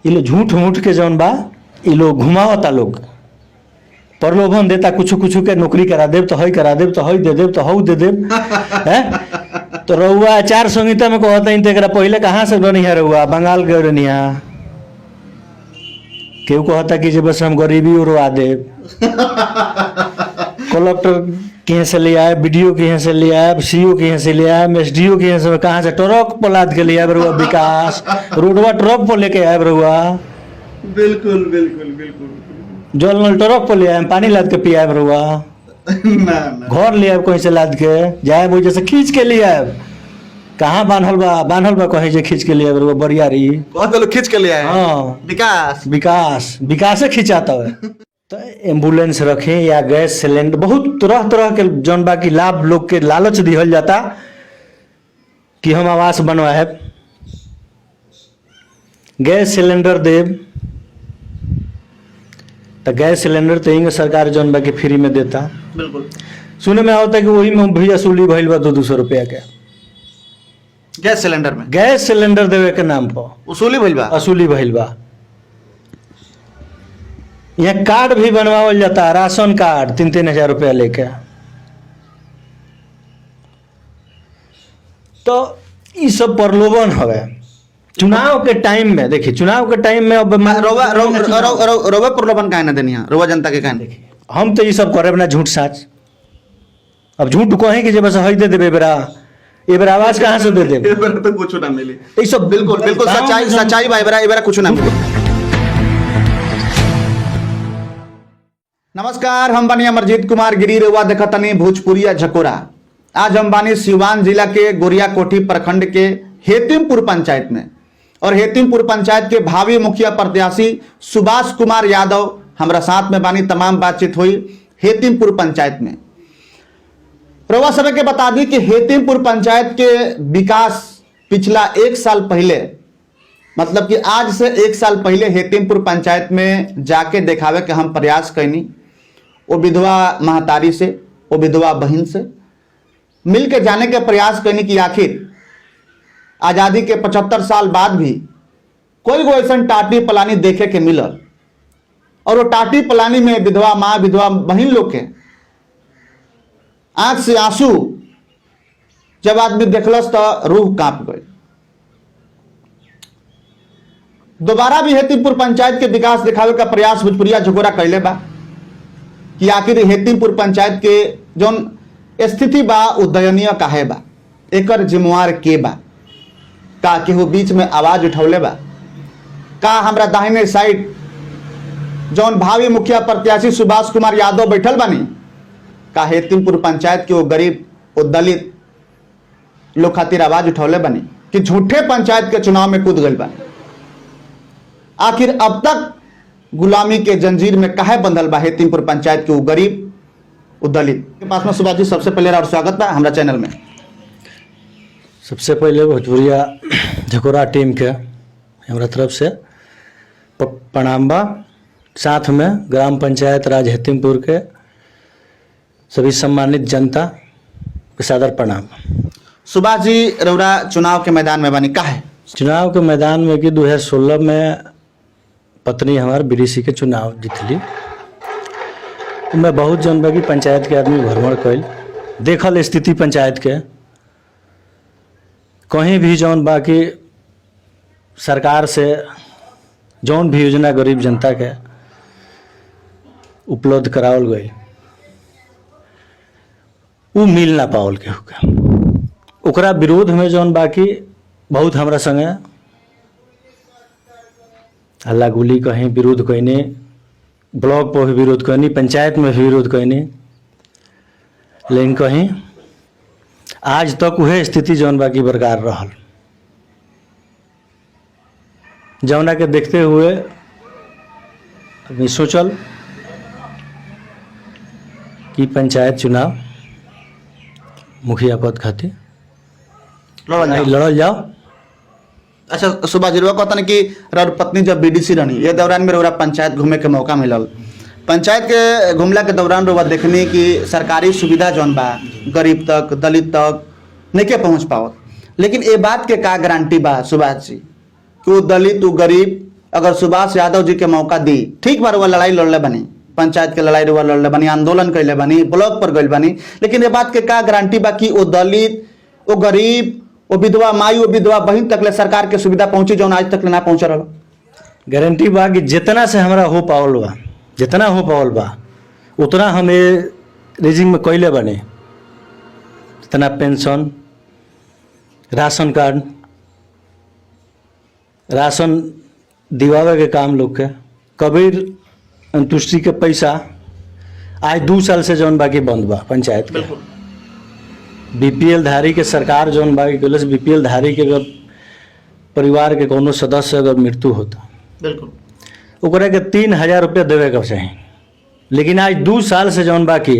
ये लोग झूठ मूठ के जौन बा ये लोग घुमावता लोग, प्रलोभन देता कुछ कुछ के नौकरी करा देव तो हई करा देव तो हई दे देव तो हऊ दे देव है। तो रउआ आचार संहिता में कहता है तेरा पहले कहाँ से रनिहा रउआ बंगाल गए रनिहा, केहू कहता कि बस हम गरीबी उड़वा देव, कलेक्टर कहीं से ले आए, बीडीओ कहीं से ले आए, सीओ कहीं से ले आए, एसडीओ कहीं से, कहाँ से ट्रक पर लाद के ले आए बरुआ, विकास रोडवा ट्रक पर लेके आए बरुआ, बिल्कुल बिल्कुल बिल्कुल जल नल ट्रक पर ले आए, पानी लाद के पियाए बरुआ, ना घर ले आए कहीं से लाद के जाए वो जैसे खींच के ले आए, कहाँ बांधल बा कहीं से खींच के ले आए बरुआ बरियारी, बहुत लोग खींच के ले आए। हाँ विकास से खिंचाता है। तो एम्बुलेंस रखें या गैस सिलेंडर, बहुत तरह तरह के जौन बा की लाभ लोग के लालच दिहल जाता कि हम आवास बनवाए, गैस सिलेंडर देव, तो गैस सिलेंडर तो इंग सरकार जौन बा की फ्री में देता। बिल्कुल सुने में आता कि वही में भी वसूली भइल बा 200 रुपया के गैस सिलेंडर में, गैस सिलेंडर देवे के नाम पर वसूली भइल बा, वसूली भइल बा। यहाँ कार्ड भी बनवावल जाता, राशन कार्ड 3-3 हजार रुपया लेके। तो ये सब प्रलोभन हवे चुनाव के टाइम में। देखिए चुनाव के टाइम में अब रोवा प्रलोभन काहे ना देनी है, रोवा जनता के काहे। देखिए हम तो ये सब करे ना झूठ साच, अब झूठ कहें कि जब बस हई दे देबे बेरा ये बेरा आवाज कहाँ से दे देबे, तो कुछ ना मिले। ये सब बिल्कुल बिल्कुल सच्चाई भाई बेरा, ये बेरा कुछ ना मिले। नमस्कार, हम बानी अमरजीत कुमार गिरी, रेवा देखतनी भोजपुरिया झकोरा। आज हम बानी सिवान जिला के गोरियाकोठी प्रखंड के हेतिमपुर पंचायत में, और हेतिमपुर पंचायत के भावी मुखिया प्रत्याशी सुभाष कुमार यादव हमारा साथ में बानी। तमाम बातचीत हुई हेतिमपुर पंचायत में। रेवा सभी के बता दी कि हेतिमपुर पंचायत के विकास पिछला 1 साल पहले, मतलब कि आज से 1 साल पहले हेतिमपुर पंचायत में जाके दिखावे के हम प्रयास कैनी। वो विधवा महतारी से, वो विधवा बहन से मिल के जाने के प्रयास करने की आखिर आज़ादी के 75 साल बाद भी कोई वो ऐसा टाटी पलानी देखे के मिलल, और वो टाटी पलानी में विधवा माँ विधवा बहन लोग के आंख से आंसू जब आदमी देखलस तो रूह कांप गई। दोबारा भी हेतिमपुर पंचायत के विकास दिखावे का प्रयास भोजपुरिया झकोरा कैले बा कि आखिर हेतिमपुर पंचायत के जौन स्थिति बा उदयनीय काहे बा, एकर जिम्मेवार के बा, का केहू बीच में आवाज उठौले बा, का हमरा दाहिने साइड जौन भावी मुखिया प्रत्याशी सुभाष कुमार यादव बैठल बानी, का हेतिमपुर पंचायत के वो गरीब वो दलित लोग खातिर आवाज उठौले बानी कि झूठे पंचायत के चुनाव में कूद गई बानी। आखिर अब तक गुलामी के जंजीर में काहे बंधल बा हेतिमपुर पंचायत के वो गरीब वो दलित के पास में। सुभाष जी सबसे पहले और स्वागत बा हमारा चैनल में। सबसे पहले भोजपुरिया झकोरा टीम के हमारा तरफ से प्रणाम बा, साथ में ग्राम पंचायत राज हेतिमपुर के सभी सम्मानित जनता के सादर प्रणाम। सुभाष जी रउरा चुनाव के मैदान में बानी, काहे चुनाव के मैदान में कि 2016 में पत्नी हमार बीडीसी के चुनाव जीतली। मैं बहुत जनबा की पंचायत के आदमी भ्रमण कैल, देखल स्थिति पंचायत के, कहीं भी जौन बाकी सरकार से जौन भी योजना गरीब जनता के उपलब्ध करावल गई वो मिल ना पावल के होगा। ओकरा विरोध में जौन बाकी बहुत हमरा संगे हल्ला गुली कहीं विरोध कैनी, ब्लॉक पर भी विरोध कैनी, पंचायत में भी विरोध कैनी, लेकिन कहीं आज तक वह स्थिति जौन बाकी बरकरार रहल। जौना के देखते हुए अभी सोचल कि पंचायत चुनाव मुखिया पद खातिर लड़ल जाओ। अच्छा सुभाष जी कहता कि रउर पत्नी जब बीडीसी रहनी, ये दौरान में रउरा पंचायत घूमे के मौका मिलल। पंचायत के घूमला के दौरान रउरा देखनी कि सरकारी सुविधा जौन बा गरीब तक दलित तक नहीं के पहुँच पावत, लेकिन ये बात के का गारंटी बा सुभाष जी कि वो दलित वो गरीब अगर सुभाष यादव जी के मौका दी, ठीक बार वो लड़ाई लड़ले बनी, पंचायत के लड़ाई रुआ लड़ले बनी, आंदोलन कैले बनी, ब्लॉक पर गई बनी, लेकिन ये बात के का गारंटी बा कि वो दलित, वो गरीब, वो विधवा माई, वो विधवा बहन तक ले सरकार के सुविधा पहुंची जो आज तक ले ना पहुंच रहा। गारंटी बा कि जितना से हमारा हो पावल बा, जितना हो पावल बा उतना हम ये रेजिम में कैले बने, जितना पेंशन, राशन कार्ड, राशन दिवावे के काम लोग के, कबीर अंतुष्टि के पैसा आज 2 साल से जौन बाकी बंद बा पंचायत के। बीपीएल धारी के सरकार जौन बाकी कैलस, बीपीएल धारी के अगर परिवार के कोनो सदस्य अगर मृत्यु होता बिल्कुल ओकरा के 3,000 रुपया देवे के चाही, लेकिन आज 2 साल से जौन बाकी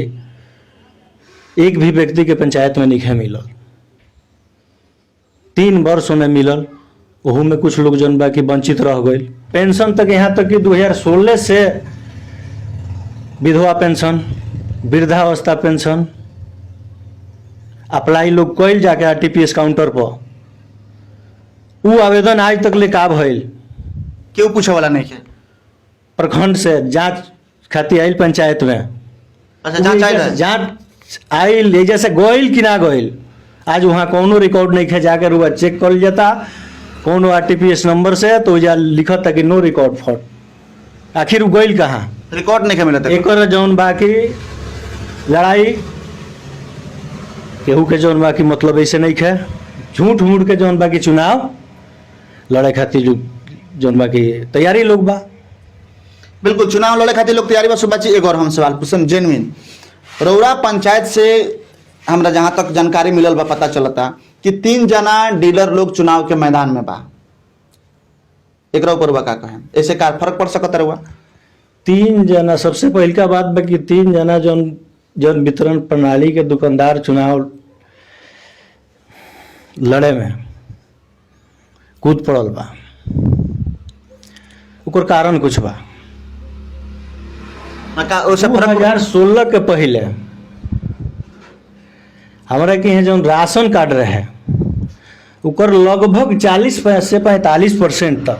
एक भी व्यक्ति के पंचायत में नहीं मिलल। 3 वर्ष में मिलल, ओहू में कुछ लोग जौन बाकी वंचित रह गए। पेंशन तक यहाँ तक कि 2016 से विधवा पेंशन, वृद्धावस्था पेंशन अप्लाई लोग कैल जाके आरटीपीएस काउंटर पर, वो आवेदन आज तक ले का भइल, क्यों पूछे वाला नहीं है। प्रखंड से जांच खातिर आयल पंचायत में। अच्छा, जांच आयल एजा से गइल कि ना गइल, आज वहाँ कोनो रिकॉर्ड नहीं है, जाकर वह चेक कर जाता कोनो आरटीपीएस नंबर से, तो जा लिखत था कि नो रिकॉर्ड फॉर। आखिर वो गइल कहाँ, रिकॉर्ड नहीं मिला। एक जौन बाकी लड़ाई केहू के जौन बाकी मतलब ऐसे नहीं है, झूठ मूठ के जौन बाकी चुनाव लड़े खातिर जौन बाकी तैयारी लोग बा। बिल्कुल, चुनाव लड़े खातिर लोग तैयारी बा। सुबाची एक और हम सवाल पूछम जेन्युइन, रौरा पंचायत से हमरा जहां तक जानकारी मिलल बा, पता चलता कि 3 जना डीलर लोग चुनाव के मैदान में बा, एक ऊपर बा का कहें, ऐसे का फर्क पड़ सकता रहुआ? 3 जना, सबसे पहल का बात बा कि 3 जना जौन वितरण प्रणाली के दुकानदार चुनाव लड़े में कूद पड़ल बा, ओकर कारण कुछ बा। 2016 के पहले हमारा के यहाँ जौन राशन कार्ड रहे ओकर लगभग 40 से 45% तक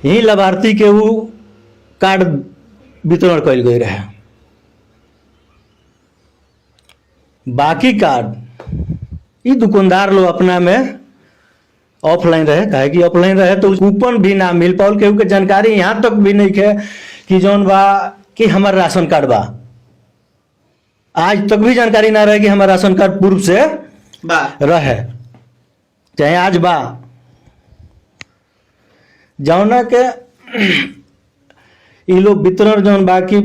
यही लाभार्थी के वो कार्ड वितरण कल गई रहे। बाकी कार्ड ये दुकानदार लोग अपना में ऑफलाइन रहे, काहे कि ऑफलाइन रहे तो कूपन भी ना मिल पाओ, केहू के जानकारी यहाँ तक भी नहीं है कि जौन बा कि हमार राशन कार्ड बा। आज तक भी जानकारी ना रहे कि हमारा राशन कार्ड पूर्व से रहे, चाहे आज बा। जौना के ये लोग वितरण जौन बाकी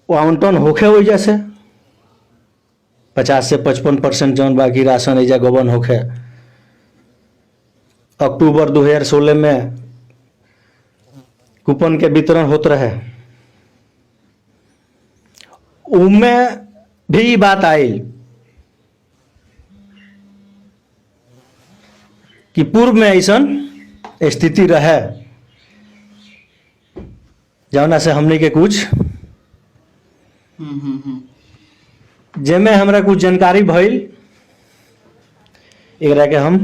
आवंटन होखे हो जैसे 50 से 55% जौन बाकी राशन एजा गबन होखे। अक्टूबर 2016 में कूपन के वितरण होते रहे, उनमें भी बात आई कि पूर्व में ऐसा स्थिति रहे जौना से हमने के कुछ जेमे हमरा कुछ जानकारी भइल, एकरा के हम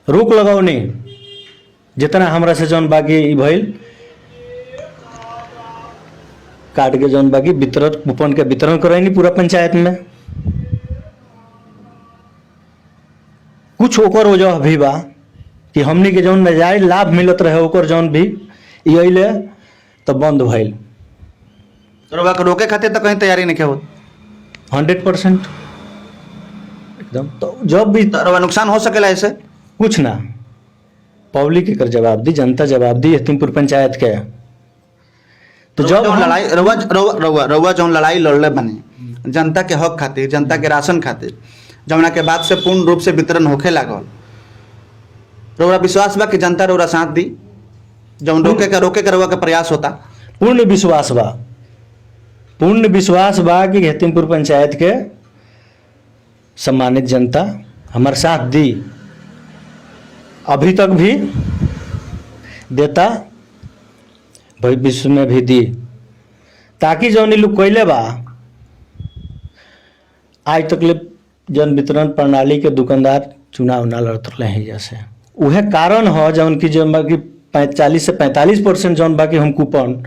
रोक लगौनी। जितना हमरा से जौन बाकी भइल कार्ड के जौन बाकी वितरण कूपन के वितरण करैनी पूरा पंचायत में। कुछ ओकर वजह भी बा कि हमनी के जौन नजायज लाभ मिलत रहे ओकर जौन भी अइले तो बंद भइल। रोके खातिर तो कहीं तैयारी नहीं हो 100% एकदम। तो जब भी नुकसान हो सकेला ऐसे कुछ ना, पब्लिक एकर जवाब दी, जनता जवाब दी हतिमपुर पंचायत के। तो जब लड़ाई रउआ जौन लड़ाई लड़ले बने जनता के हक खातिर, जनता के राशन खातिर, जमुना के बाद से पूर्ण रूप से वितरण होखे लागल, रउआ विश्वास बा कि जनता रउआ साथ दी? जौन रोके के रउआ के प्रयास होता? पूर्ण विश्वास बा, पूर्ण विश्वास बा कि हतिमपुर पंचायत के सम्मानित जनता हमारे साथ दी, अभी तक भी देता, भविष्य में भी दी, ताकि जौन लोग कैले बा आज तक ले जन वितरण प्रणाली के दुकानदार चुनाव ना लड़त रहे हैं जैसे वह कारण हो जौन की जौन बाकी 40 से 45% जौन बाकी हम कूपन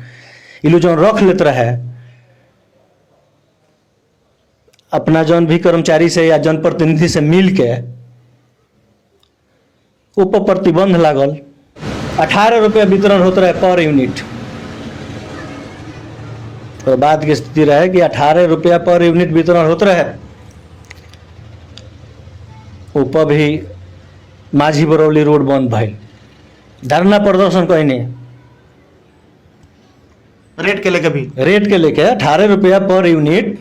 इलू जौन रख लेते रहे अपना जौन भी कर्मचारी से या जनप्रतिनिधि से मिल के ऊपर प्रतिबंध लागल 18 रुपया वितरण होता रहे पर यूनिट। और बाद की स्थिति रहे कि 18 रुपया पर यूनिट वितरण होता रहे, ऊपर भी माझी बरौली रोड बंद भइल, धरना प्रदर्शन कहने रेट के लेके 18 रुपया पर यूनिट।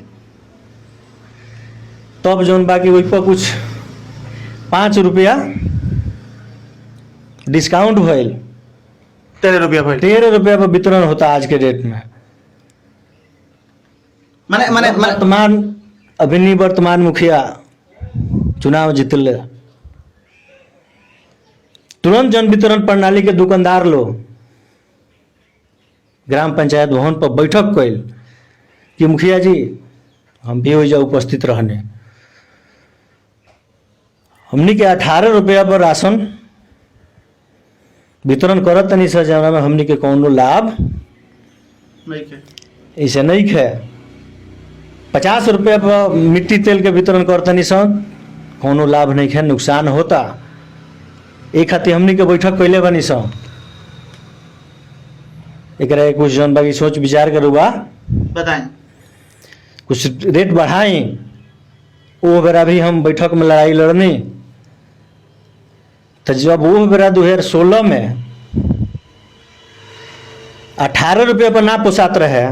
तब जौन बाकी वही पर कुछ 5 रुपया डिस्काउंट भइल, 13 रुपया पर वितरण होता आज के डेट में। माने वर्तमान अभी निवर्तमान मुखिया चुनाव जीतले, तुरंत जन वितरण प्रणाली के दुकानदार लोग ग्राम पंचायत भवन पर बैठक कैल कि मुखिया जी हम भी हो उपस्थित रहने, हमनी के 18 रुपया पर राशन वितरण करत तनी सर जवना में हमनी के कौनो लाभ ऐसे नहीं खे। 50 रुपया पर मिट्टी तेल के वितरण करतनी सन, कौनो लाभ नहीं खे, नुकसान होता। एक खातिर हमनी के बैठक कैले बनी सन, एकरा कुछ जन बाकी सोच विचार के रुआ बताएं, कुछ रेट बढ़ाई। वो बेरा भी हम बैठक में लड़ाई लड़नी, तो जब वो बेरा 2016 में 18 रुपये पर ना पोसात रहे,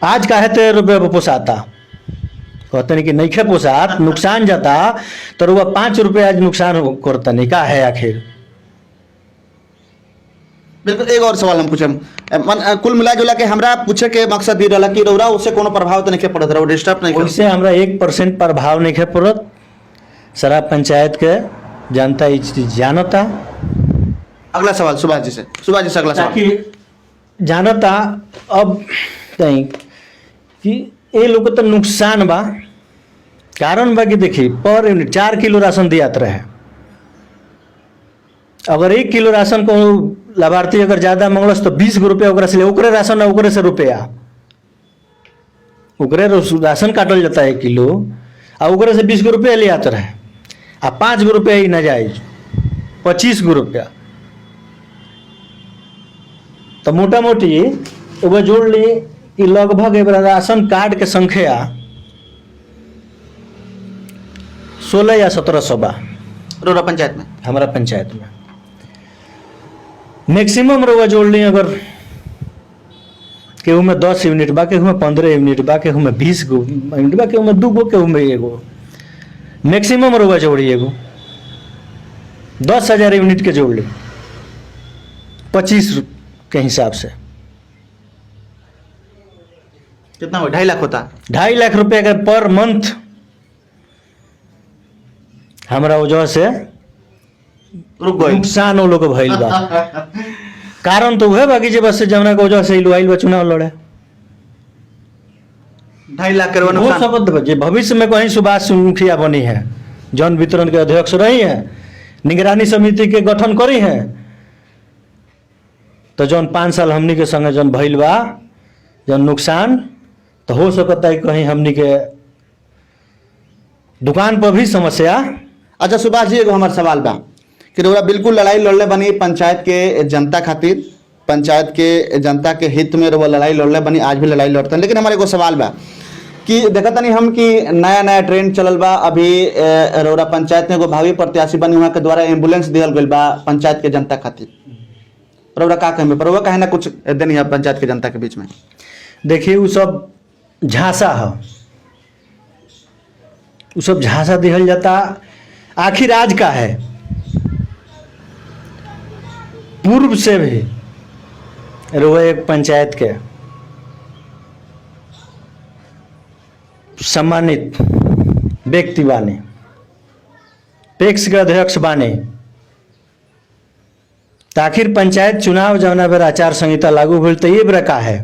आज काहे 13 रुपये पर पोसाता, कहते नहीं कि नहीं खे पोसात, नुकसान जाता तो वह 5 रुपये आज नुकसान करता नहीं का है आखिर। बिल्कुल। एक और सवाल हम पूछे, कुल मिला जुला के हमरा पूछे के मकसद ये रहा कि रौरा उससे कोनो प्रभाव तो नहीं पड़त रहा, डिस्टर्ब नहीं उससे हमरा 1% प्रभाव नहीं पड़त। सारा पंचायत के जनता ये चीज जानता। अगला सवाल सुभाष जी से अगला सवाल ताकि जानता अब कहीं कि ये लोग तो नुकसान बा, कारण बा कि देखी पर यूनिट 4 किलो राशन दियात रहे, अगर 1 किलो राशन को लाभार्थी अगर ज्यादा मंगलस तो 20 रुपया ओकरा से ले, ओकरे राशन ओकरे से रुपया, ओकरे राशन काटल जाता है 1 किलो आ ओकरे से 20 रुपया ले आते रहे, आ 5 रुपया ही ना जाए 25 रुपया। तो मोटा मोटी वो जोड़ ली कि लगभग राशन कार्ड के संख्या 16 या 1700 बा रोरा पंचायत में, हमारा पंचायत में। मैक्सिमम रोवा जोड़ ली अगर केहू में 10 यूनिट बा, केहू में 15 यूनिट बा, केहू में 20 यूनिट बा, केहू में 2 गो, केहू में 1 गो, मैक्सिमम रोवा जोड़ी एगो 10,000 यूनिट के जोड़ ली 25 के हिसाब से कितना हो, 2.5 लाख होता, 2.5 लाख रुपए का पर मंथ हमारा वजह से रुक गए नुकसान वो लोग भइल बा। कारण तो वह बाकी जे बस जमुना के वजह से इलू आइल बा चुनाव लड़े, 2.5 लाख करवा हो नुकसान। सकत जे भविष्य में कहीं सुभाष मुखिया बनी है, जन वितरण के अध्यक्ष रही है, निगरानी समिति के गठन करी है, तो जौन 5 साल हमनी के संगे जौन भइल बा जौन नुकसान, तो हो सकता है कहीं हमनी के दुकान पर भी समस्या। अच्छा सुभाष जी, एगो हमार सवाल बा कि रउरा बिल्कुल लड़ाई लड़ले बनी पंचायत के जनता खातिर, पंचायत के जनता के हित में रउरा लड़ाई लड़ले बनी, आज भी लड़ाई लड़ते हैं। लेकिन हमारे एगो सवाल बा कि देखा तनी हम कि नया नया ट्रेंड चलल बा, अभी रउरा पंचायत में एगो भावी प्रत्याशी बनी, वहाँ के द्वारा एम्बुलेंस दिहल गइल बा पंचायत के जनता खातिर। रउरा का कहें, रउरा कहे ना कुछ देनी है पंचायत के जनता के बीच में? देखिए वो सब झांसा है, वो सब झांसा दिहल जाता। आखिर आज का है, पूर्व से भी रोए एक पंचायत के सम्मानित व्यक्ति बाने, पैक्स के अध्यक्ष बाने, तो आखिर पंचायत चुनाव जवना बेर आचार संहिता लागू होल तो ये बेरा का है,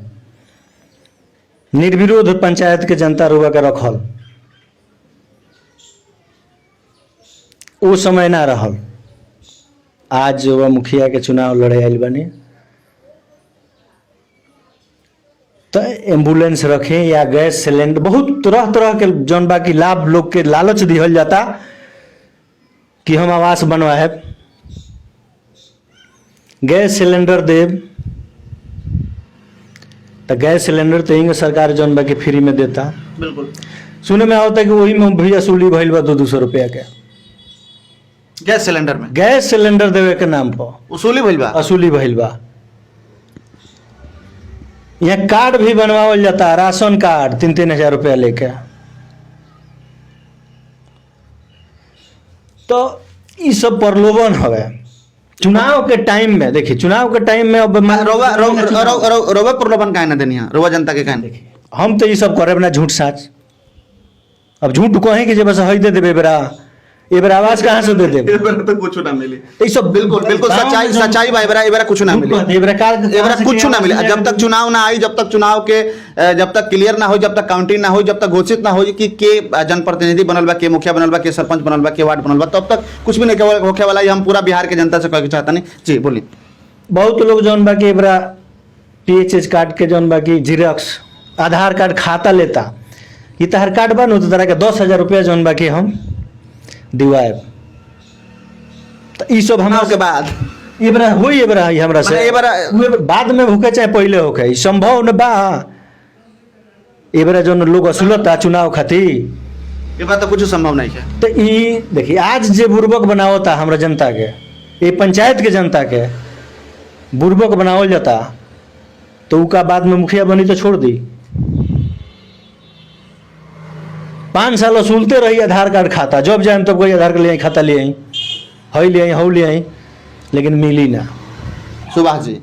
निर्विरोध पंचायत के जनता रुआ के रखल, वो समय ना रहल। आज जो वह मुखिया के चुनाव लड़े आइल बनी तो एम्बुलेंस रखें या गैस सिलेंडर, बहुत तरह तरह के जौन बाकी लाभ लोग के लालच दिहल जाता कि हम आवास बनवाए, गैस सिलेंडर देव, तो गैस सिलेंडर तो ही सरकार जौन बाकी फ्री में देता। बिल्कुल। सुने में आवता कि वही में भी वसूली भइल बा 200 रुपया के गैस सिलेंडर में गैस सिलेंडर देवे के नाम पर वसूली भइल बा, वसूली भइल बा। यहाँ कार्ड भी बनवावल जाता, राशन कार्ड 3-3 हजार रुपया लेके। तो ये सब प्रलोभन हवे चुनाव के टाइम में। देखिए चुनाव के टाइम में अब रोवा प्रलोभन काहे ना देनी, रोवा जनता के काहे। हम तो ये सब करे ना झूठ साच। अब झूठ कहें कि जब बस हई दे देबे बेरा, ये बेरा आवाज कहाँ से दे देबे, तो कुछ ना मिले। ये सब बिल्कुल बिल्कुल सच्चाई भाई, एबरा कुछ ना मिले, एबरा कुछ ना मिले। जब तक चुनाव ना आई, जब तक चुनाव के जब तक क्लियर ना हो, जब तक काउंटिंग ना हो, जब तक घोषित ना हो कि के जनप्रतिनिधि बनल बा, के मुखिया बनल बा, के सरपंच बनल बा, के वार्ड बनल बा, तब तक कुछ भी नहीं होखे वाला। हम पूरा बिहार के जनता से कहना चाहता नहीं। जी बोलिए। बहुत लोग जौन बाकी एबरा PHS कार्ड के जौन बाकी जीरोक्स आधार कार्ड खाता लेता, ये तहर कार्ड बन तो तरह के 10,000 रुपया जौन बाकी हम दिवाए। तो ई सब हमरा के बाद ये बरा होई, ये बरा ई हमरा से ये बरा बाद में होके चाहे पहले होके, ई संभव न बा। ये बरा जौन लोग असुलता चुनाव खातिर, ये बात तो कुछ संभव नहीं है। तो ई देखिए आज जे बुर्बक बनावता हमरा जनता के, ये पंचायत के जनता के बुर्बक बनावल जाता, तो उका बाद में मुखिया बनी तो छोड़ दी। 5 साल वसूलते रही आधार कार्ड खाता, जब जाए तब कोई आधार कार्ड ले आई, खाता ले आई, हई ले आई, हऊ ले आई, लेकिन मिली ना। सुभाष जी,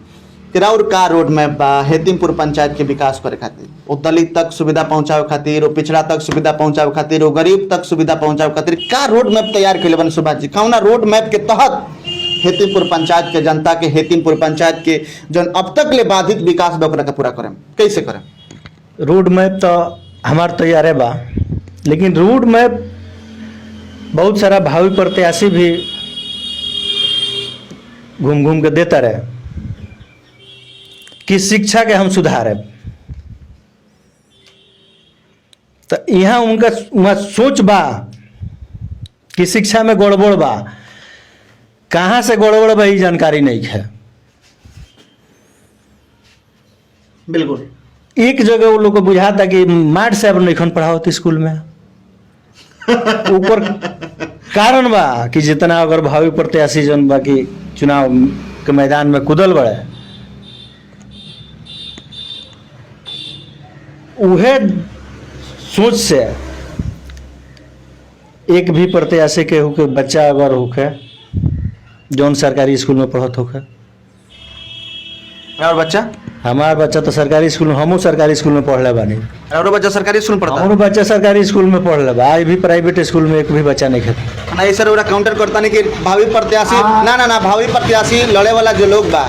तिराउर का रोड मैप बा हेतिमपुर पंचायत के विकास करे खातिर, वो दलित तक सुविधा पहुंचावे खातिर, वो पिछड़ा तक सुविधा पहुंचावे खातिर, वो गरीब तक सुविधा पहुंचावे खातिर का रोड मैप तैयार कैले बन सुभाष जी? कौना रोड मैप के तहत हेतिमपुर पंचायत के जनता के, हेतिमपुर पंचायत के जन अब तक ले बाधित विकास बा ओकरा के पूरा करें, कैसे करें? रोड मैप तो हमार तैयार है बा, लेकिन रोड मैप बहुत सारा भावी प्रत्याशी भी घूम घूम के देता रहे कि शिक्षा के हम सुधारे। तो यहाँ उनका वहाँ सोच बा कि शिक्षा में गड़बड़ बा, कहाँ से गड़बड़ बा ये जानकारी नहीं है। बिल्कुल। एक जगह वो लोग को बुझाता कि मार्ट साहब नहीं पढ़ाओ स्कूल में, ऊपर कारण बा कि जितना अगर भावी प्रत्याशी जन बा कि चुनाव के मैदान में कूदल बड़े, उहे सोच से एक भी प्रत्याशी के होके बच्चा अगर होके जौन सरकारी स्कूल में पढ़त होके, और बच्चा हमार बच्चा तो सरकारी स्कूल में, हमहू सरकारी स्कूल में पढ़ले बानी, और बच्चा सरकारी स्कूल में पढ़ता हमारो बच्चा सरकारी स्कूल में पढ़ले बा। आज भी प्राइवेट स्कूल में एक भी बच्चा नहीं खाता। ना ये सर काउंटर करता नहीं कि भावी प्रत्याशी ना भावी प्रत्याशी लड़े वाला जो लोग बा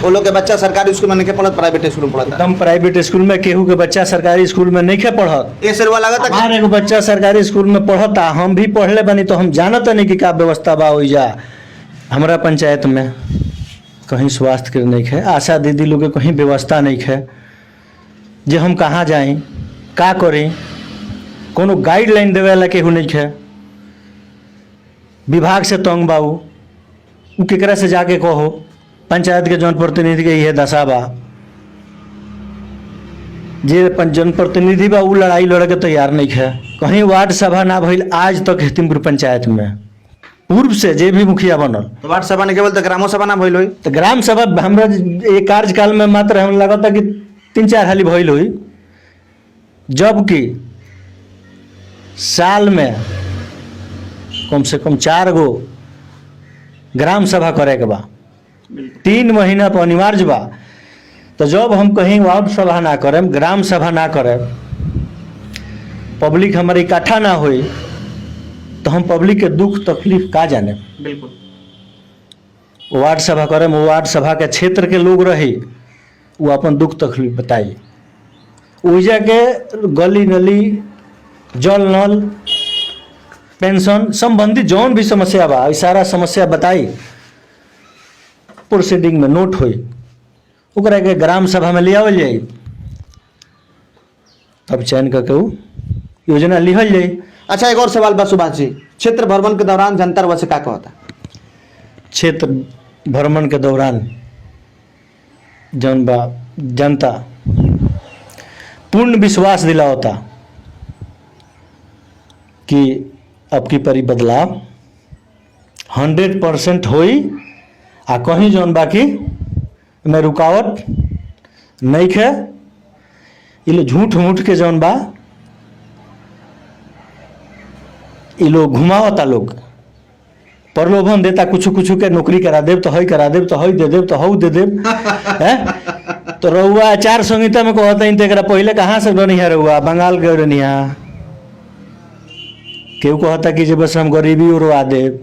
वो लोग के बच्चा सरकारी स्कूल में नहीं पढ़त, प्राइवेट स्कूल में पढ़ता। एकदम प्राइवेट स्कूल में केहू के बच्चा सरकारी स्कूल में नहीं पढ़त। ये सर लगा था हर एगो बच्चा सरकारी स्कूल में पढ़ता, हम भी पढ़ले बनी तो हम जानत नहीं कि का व्यवस्था बा ओइजा। हमारा पंचायत में कहीं स्वास्थ्य के नहीं है, आशा दीदी लोग के कहीं व्यवस्था नहीं है, जे हम कहाँ जाएं का करें, कोनो गाइडलाइन देवे वाला केहू नहीं है। विभाग से तंग बाऊ, उ केकरा से जाके कहो, पंचायत के जनप्रतिनिधि के यह दशा बा, जे जनप्रतिनिधि बा उ लड़ाई लड़े के तैयार नहीं है। कहीं वार्ड सभा ना भइल आज तक हेतिमपुर पंचायत में, पूर्व से जे भी मुखिया बनल। तो वार्ड सभा ने केवल तो ग्रामो सभा ना भइल होई, तो ग्राम सभा हमरा एक कार्यकाल में मात्र हम लगता कि 3-4 हाली भइल हुई, जबकि साल में कम से कम 4 गो ग्राम सभा करे के बा, 3 महीना पर अनिवार्य बा। तो जब हम कहीं वार्ड सभा ना करें, ग्राम सभा ना करें, पब्लिक हमारी इकट्ठा ना होई, तो हम पब्लिक के दुख तकलीफ का जाने। बिल्कुल। वार्ड सभा करें, वो वार्ड सभा के क्षेत्र के लोग रही, वो अपन दुख तकलीफ बताई। ओइजा के गली नली, जल नल, पेंशन संबंधी जौन भी समस्या बा ई सारा समस्या बताई, प्रोसीडिंग में नोट हुई, ओकरा के ग्राम सभा में ले आवल जाई, तब चयन करके उ योजना लिहल जाई। अच्छा, एक और सवाल बा सुभाष जी, क्षेत्र भ्रमण के दौरान जनता वैसे का कहता? क्षेत्र भ्रमण के दौरान जौन बा जनता पूर्ण विश्वास दिलावता कि अब की परी बदलाव 100% होई, आ कहीं जौन बाकी में रुकावट नहीं खे। ये लोग झूठ मूठ के जौन बा ये लोग घुमावता, लोग प्रलोभन देता, कुछ कुछ के नौकरी करा देव तो हई करा देव तो हई दे देव तो हऊ दे देव हैं। तो रउआ आचार संहिता में कहता इन तेकरा पहले कहाँ से रनिहा, रउआ बंगाल गए रनिहा, केहू कहता कि जे बस हम गरीबी उड़वा देव,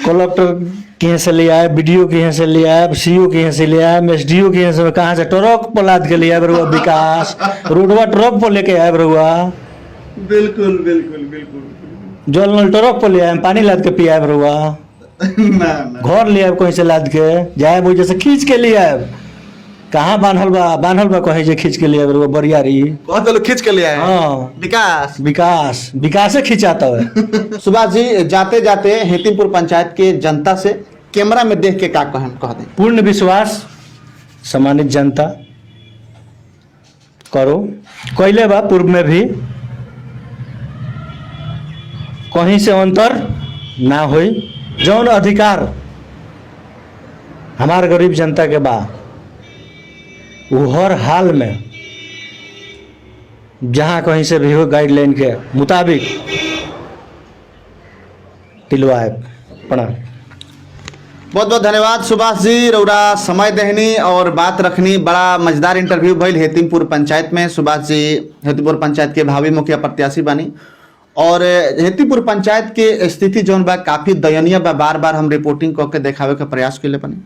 कलेक्टर के यहाँ से ले आए, बीडीओ के यहाँ से ले आए, सीओ के यहाँ से ले आए, एसडीओ के यहाँ से, कहाँ से ट्रक पर लाद के ले आए रउआ, विकास रोडवा ट्रक पर लेके आए रउआ, बिल्कुल बिल्कुल बिल्कुल। जल नल ट्रक पर ले आए, पानी लाद के पियाए रउआ, ना ना, घर ले आए कहीं से लाद के, जाए वो जैसे खींच के ले आए, कहाँ बांधल बा कहीं से खींच के ले आए रउआ, बरियारी बहुत लोग खींच के ले आए। हाँ, विकास विकास से खिंचाता है। सुभाष जी, जाते जाते हेतिमपुर पंचायत के जनता से कैमरा में देख के का कह दें? पूर्ण विश्वास सम्मानित जनता करो, कैले बा पूर्व में भी, कहीं से अंतर ना होई, जौन अधिकार हमार गरीब जनता के बा वो हर हाल में जहाँ कहीं से भी हो गाइडलाइन के मुताबिक दिलवाए। प्रणाम। बहुत बहुत धन्यवाद सुभाष जी, रउरा समय देहनी और बात रखनी। बड़ा मजेदार इंटरव्यू भइल हेतिमपुर पंचायत में। सुभाष जी हेतिमपुर पंचायत के भावी मुखिया प्रत्याशी बानी और हेतिमपुर पंचायत के स्थिति जौन बा काफी दयनीय बा, बार बार हम रिपोर्टिंग करके देखावे के प्रयास कैले बानी।